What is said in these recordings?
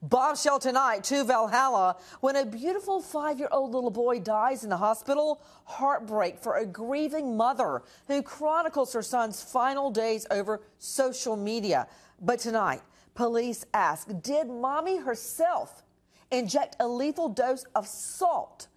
Bombshell tonight to Valhalla when a beautiful 5-year-old little boy dies in the hospital. Heartbreak for a grieving mother who chronicles her son's final days over social media. But tonight, police ask, did mommy herself inject a lethal dose of salt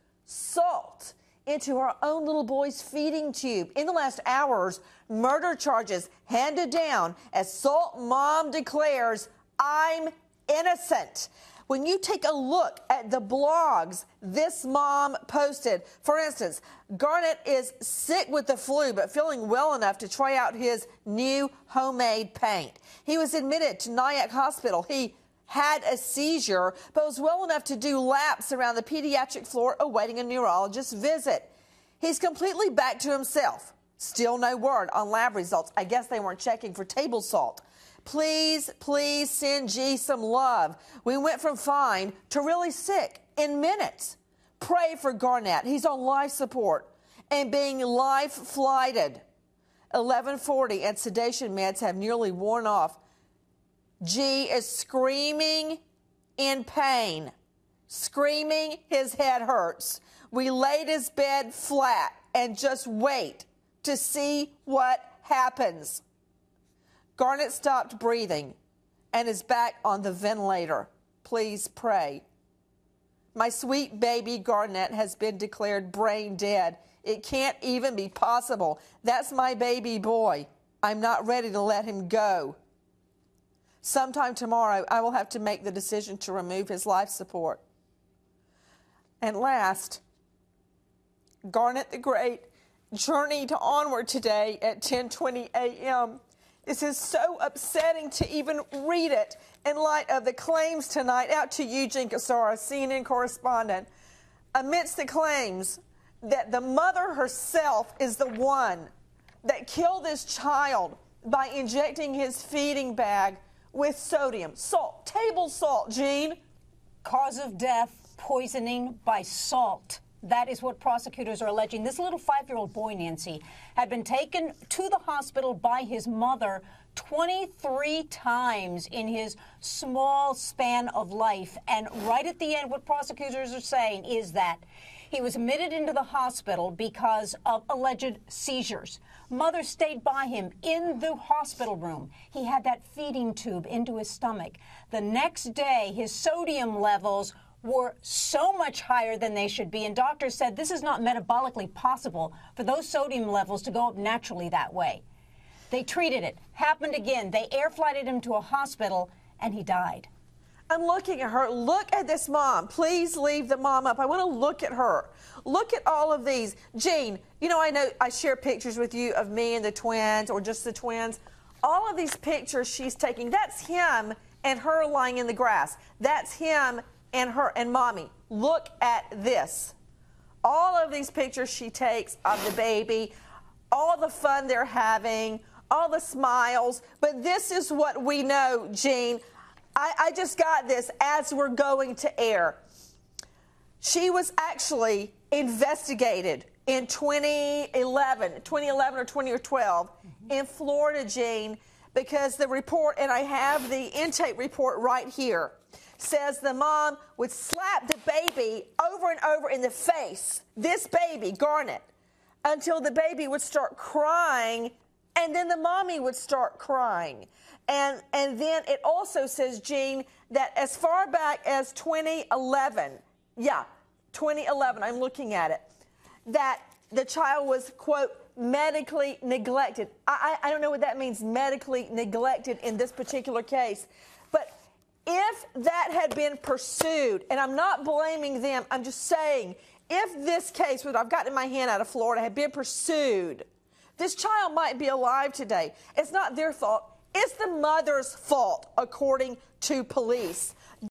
into her own little boy's feeding tube? In the last hours, murder charges handed down as Salt mom declares, "I'm innocent." When you take a look at the blogs this mom posted, for instance, Garnett is sick with the flu but feeling well enough to try out his new homemade paint. He was admitted to Nyack Hospital. He had a seizure but was well enough to do laps around the pediatric floor awaiting a neurologist's visit. He's completely back to himself. Still no word on lab results. I guess they weren't checking for table salt. Please, please send G some love. We went from fine to really sick in minutes. Pray for Garnett. He's on life support and being life flighted. 1140 and sedation meds have nearly worn off. G is screaming in pain, screaming his head hurts. We laid his bed flat and just wait to see what happens. Garnett stopped breathing and is back on the ventilator. Please pray. My sweet baby Garnett has been declared brain dead. It can't even be possible. That's my baby boy. I'm not ready to let him go. Sometime tomorrow, I will have to make the decision to remove his life support. And last, Garnett the Great journeyed onward today at 10:20 a.m. This is so upsetting to even read it in light of the claims tonight. Out to you, Jen Casara, CNN correspondent. Amidst the claims that the mother herself is the one that killed this child by injecting his feeding bag with sodium, salt, table salt, Gene. Cause of death, poisoning by salt. That is what prosecutors are alleging. This little 5-year-old boy, Nancy, had been taken to the hospital by his mother 23 times in his small span of life. And right at the end, what prosecutors are saying is that he was admitted into the hospital because of alleged seizures. Mother stayed by him in the hospital room. He had that feeding tube into his stomach. The next day, his sodium levels were so much higher than they should be, and doctors said this is not metabolically possible for those sodium levels to go up naturally that way. They treated it. Happened again. They air flighted him to a hospital, and he died. I'm looking at her. Look at this mom. Please leave the mom up. I want to look at her. Look at all of these. Gene, you know I share pictures with you of me and the twins or just the twins. All of these pictures she's taking, that's him and her lying in the grass. That's him and her and mommy. Look at this. All of these pictures she takes of the baby, all the fun they're having, all the smiles. But this is what we know, Gene. I just got this as we're going to air. She was actually investigated in 2011 or 2012 in Florida, Gene, because the report, and I have the intake report right here, says the mom would slap the baby over and over in the face, this baby, Garnett, until the baby would start crying, and then the mommy would start crying. And then it also says, Gene, that as far back as 2011, 2011, I'm looking at it, that the child was, quote, medically neglected. I don't know what that means, medically neglected in this particular case. But if that had been pursued, and I'm not blaming them, I'm just saying, if this case, what I've got in my hand out of Florida, had been pursued, this child might be alive today. It's not their fault. It's the mother's fault, according to police.